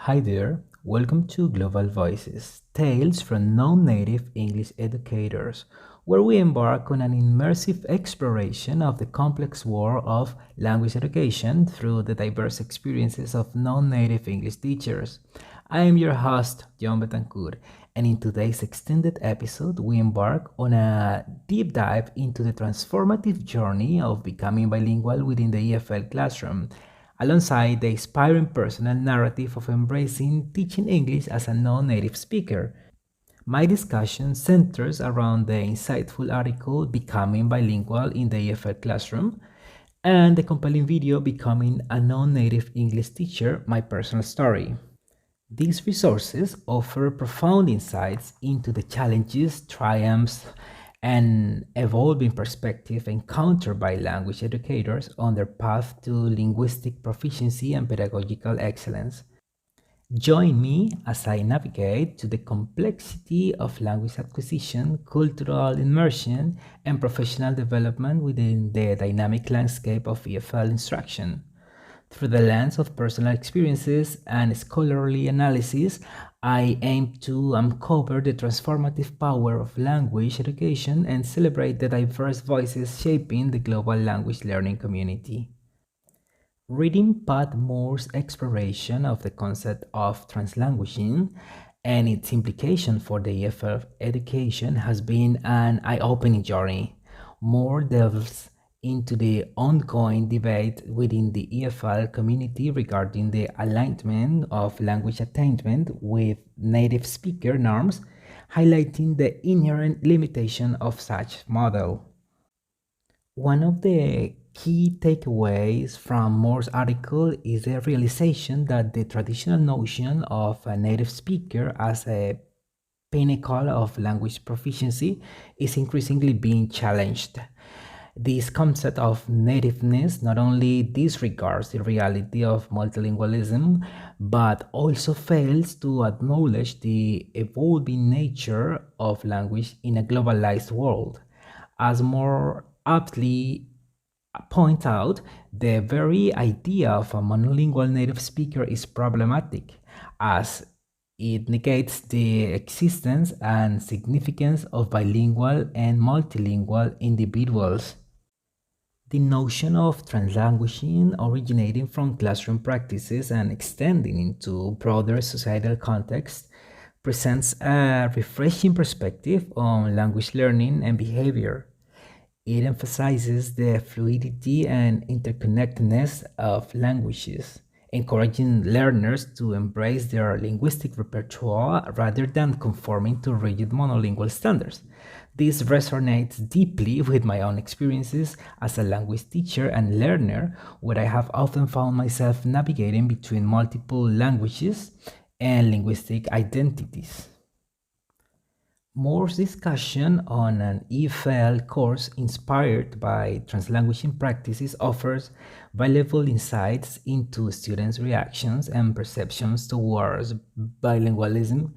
Hi there, welcome to Global Voices, Tales from Non-Native English Educators, where we embark on an immersive exploration of the complex world of language education through the diverse experiences of non-native English teachers. I am your host, John Betancourt, and in today's extended episode, we embark on a deep dive into the transformative journey of becoming bilingual within the EFL classroom alongside the inspiring personal narrative of embracing teaching English as a non-native speaker. My discussion centers around the insightful article Becoming Bilingual in the EFL Classroom and the compelling video Becoming a Non-Native English Teacher, My Personal Story. These resources offer profound insights into the challenges, triumphs, and evolving perspective encountered by language educators on their path to linguistic proficiency and pedagogical excellence. Join me as I navigate to the complexity of language acquisition, cultural immersion, and professional development within the dynamic landscape of EFL instruction. Through the lens of personal experiences and scholarly analysis, I aim to uncover the transformative power of language education and celebrate the diverse voices shaping the global language learning community. Reading Pat Moore's exploration of the concept of translanguaging and its implication for the EFL education has been an eye-opening journey. Moore delves into the ongoing debate within the EFL community regarding the alignment of language attainment with native speaker norms, highlighting the inherent limitation of such model. One of the key takeaways from Moore's article is the realization that the traditional notion of a native speaker as a pinnacle of language proficiency is increasingly being challenged. This concept of nativeness not only disregards the reality of multilingualism, but also fails to acknowledge the evolving nature of language in a globalized world. As more aptly point out, the very idea of a monolingual native speaker is problematic, as it negates the existence and significance of bilingual and multilingual individuals. The notion of translanguaging originating from classroom practices and extending into broader societal contexts presents a refreshing perspective on language learning and behavior. It emphasizes the fluidity and interconnectedness of languages, encouraging learners to embrace their linguistic repertoire rather than conforming to rigid monolingual standards. This resonates deeply with my own experiences as a language teacher and learner, where I have often found myself navigating between multiple languages and linguistic identities. Moore's discussion on an EFL course inspired by translanguaging practices offers valuable insights into students' reactions and perceptions towards bilingualism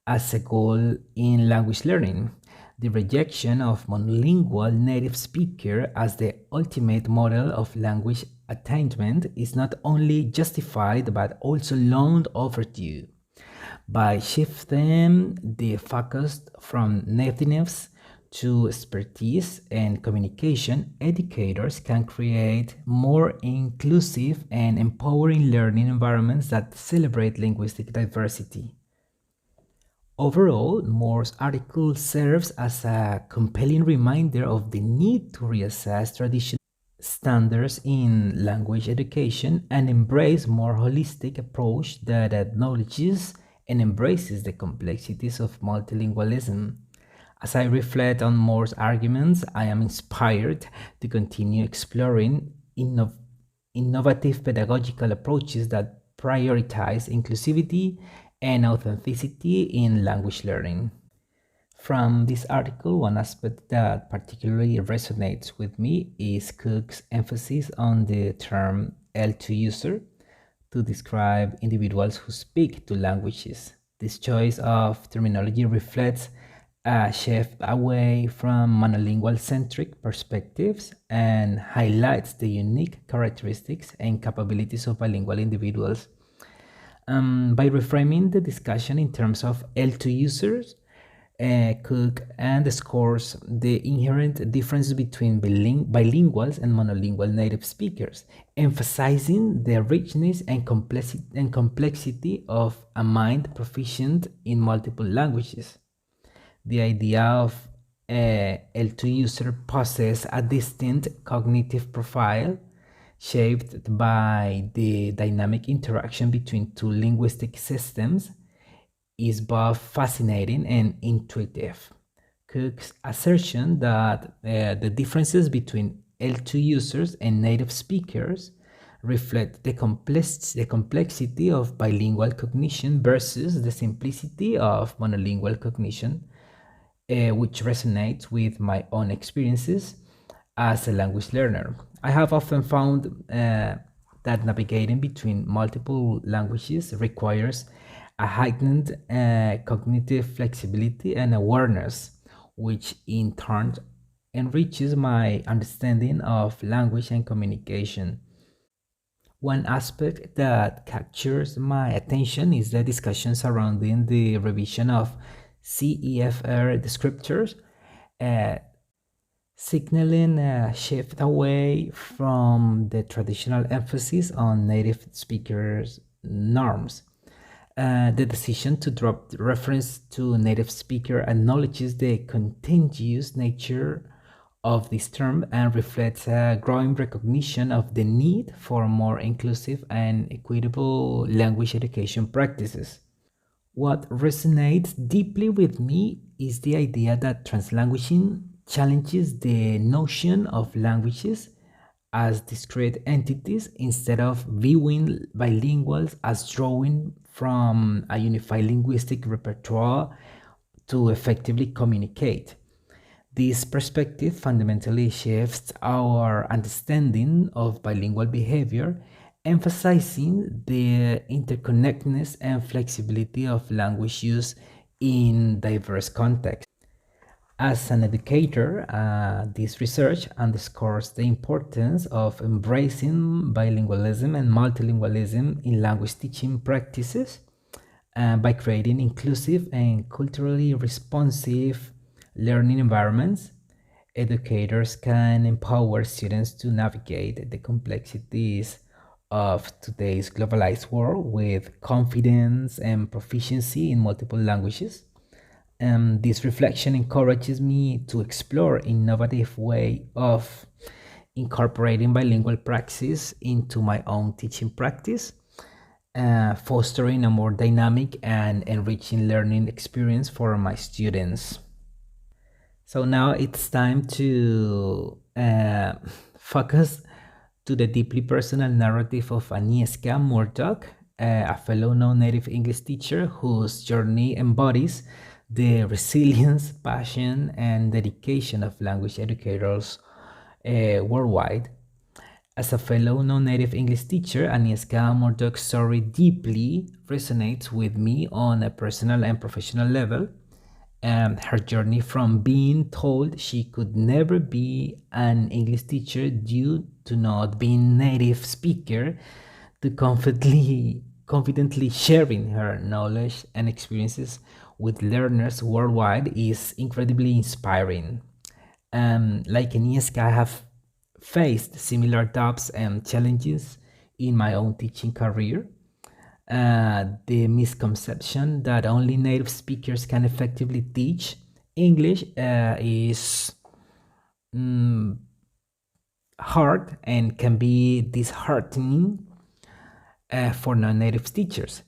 as a goal in language learning. The rejection of monolingual native speaker as the ultimate model of language attainment is not only justified but also long overdue. By shifting the focus from nativeness to expertise and communication, educators can create more inclusive and empowering learning environments that celebrate linguistic diversity. Overall, Moore's article serves as a compelling reminder of the need to reassess traditional standards in language education and embrace a more holistic approach that acknowledges and embraces the complexities of multilingualism. As I reflect on Moore's arguments, I am inspired to continue exploring innovative pedagogical approaches that prioritize inclusivity and authenticity in language learning. From this article, one aspect that particularly resonates with me is Cook's emphasis on the term L2 user to describe individuals who speak two languages. This choice of terminology reflects a shift away from monolingual centric perspectives and highlights the unique characteristics and capabilities of bilingual individuals. By reframing the discussion in terms of L2 users, Cook underscores the inherent difference between bilinguals and monolingual native speakers, emphasizing the richness and complexity of a mind proficient in multiple languages. The idea of L2 user possess a distinct cognitive profile shaped by the dynamic interaction between two linguistic systems is both fascinating and intuitive. Cook's assertion that the differences between L2 users and native speakers reflect the complexity of bilingual cognition versus the simplicity of monolingual cognition, which resonates with my own experiences as a language learner. I have often found that navigating between multiple languages requires a heightened cognitive flexibility and awareness, which in turn enriches my understanding of language and communication. One aspect that captures my attention is the discussion surrounding the revision of CEFR descriptors, uh, signaling a shift away from the traditional emphasis on native speakers' norms. The decision to drop the reference to native speaker acknowledges the contagious nature of this term and reflects a growing recognition of the need for more inclusive and equitable language education practices. What resonates deeply with me is the idea that translanguaging challenges the notion of languages as discrete entities instead of viewing bilinguals as drawing from a unified linguistic repertoire to effectively communicate. This perspective fundamentally shifts our understanding of bilingual behavior, emphasizing the interconnectedness and flexibility of language use in diverse contexts. As an educator, this research underscores the importance of embracing bilingualism and multilingualism in language teaching practices by creating inclusive and culturally responsive learning environments. Educators can empower students to navigate the complexities of today's globalized world with confidence and proficiency in multiple languages. This reflection encourages me to explore innovative way of incorporating bilingual praxis into my own teaching practice, fostering a more dynamic and enriching learning experience for my students. So now it's time to focus to the deeply personal narrative of Agnieszka Murdoch, a fellow non-native English teacher whose journey embodies the resilience, passion, and dedication of language educators worldwide. As a fellow non-native English teacher, Agnieszka Murdoch's story deeply resonates with me on a personal and professional level. Her journey from being told she could never be an English teacher due to not being native speaker to confidently sharing her knowledge and experiences with learners worldwide is incredibly inspiring. Like Agnieszka, I have faced similar doubts and challenges in my own teaching career. The misconception that only native speakers can effectively teach English is hard and can be disheartening for non-native teachers.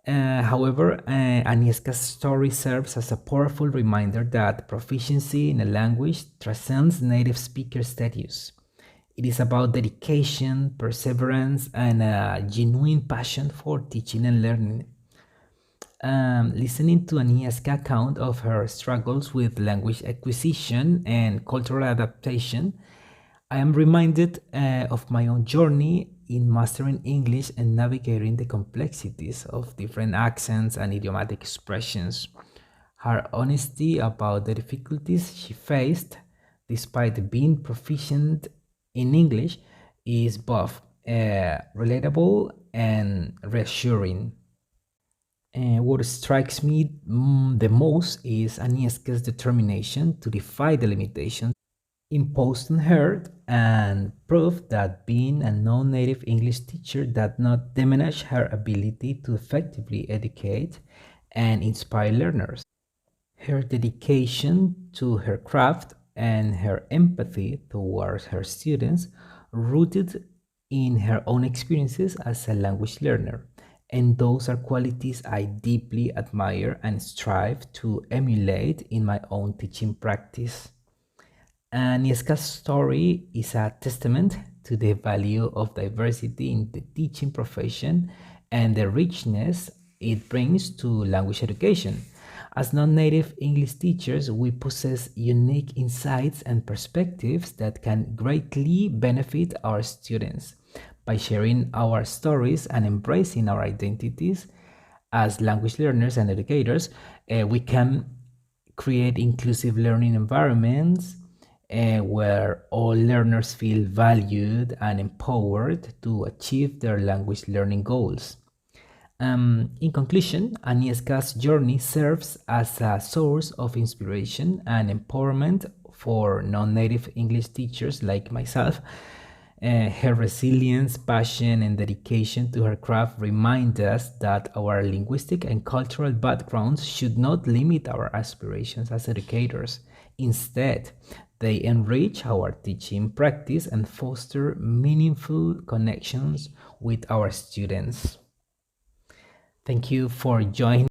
However, Agnieszka's story serves as a powerful reminder that proficiency in a language transcends native speaker status. It is about dedication, perseverance, and a genuine passion for teaching and learning. Listening to Agnieszka's account of her struggles with language acquisition and cultural adaptation, I am reminded of my own journey in mastering English and navigating the complexities of different accents and idiomatic expressions. Her honesty about the difficulties she faced, despite being proficient in English, is both relatable and reassuring. And what strikes me the most is Agnieszka's determination to defy the limitations imposed on her and prove that being a non-native English teacher did not diminish her ability to effectively educate and inspire learners. Her dedication to her craft and her empathy towards her students, rooted in her own experiences as a language learner. And those are qualities I deeply admire and strive to emulate in my own teaching practice. Agnieszka's story is a testament to the value of diversity in the teaching profession and the richness it brings to language education. As non-native English teachers, we possess unique insights and perspectives that can greatly benefit our students. By sharing our stories and embracing our identities as language learners and educators, we can create inclusive learning environments where all learners feel valued and empowered to achieve their language learning goals. In conclusion, Agnieszka's journey serves as a source of inspiration and empowerment for non-native English teachers like myself. Her resilience, passion, and dedication to her craft remind us that our linguistic and cultural backgrounds should not limit our aspirations as educators. Instead, they enrich our teaching practice and foster meaningful connections with our students. Thank you for joining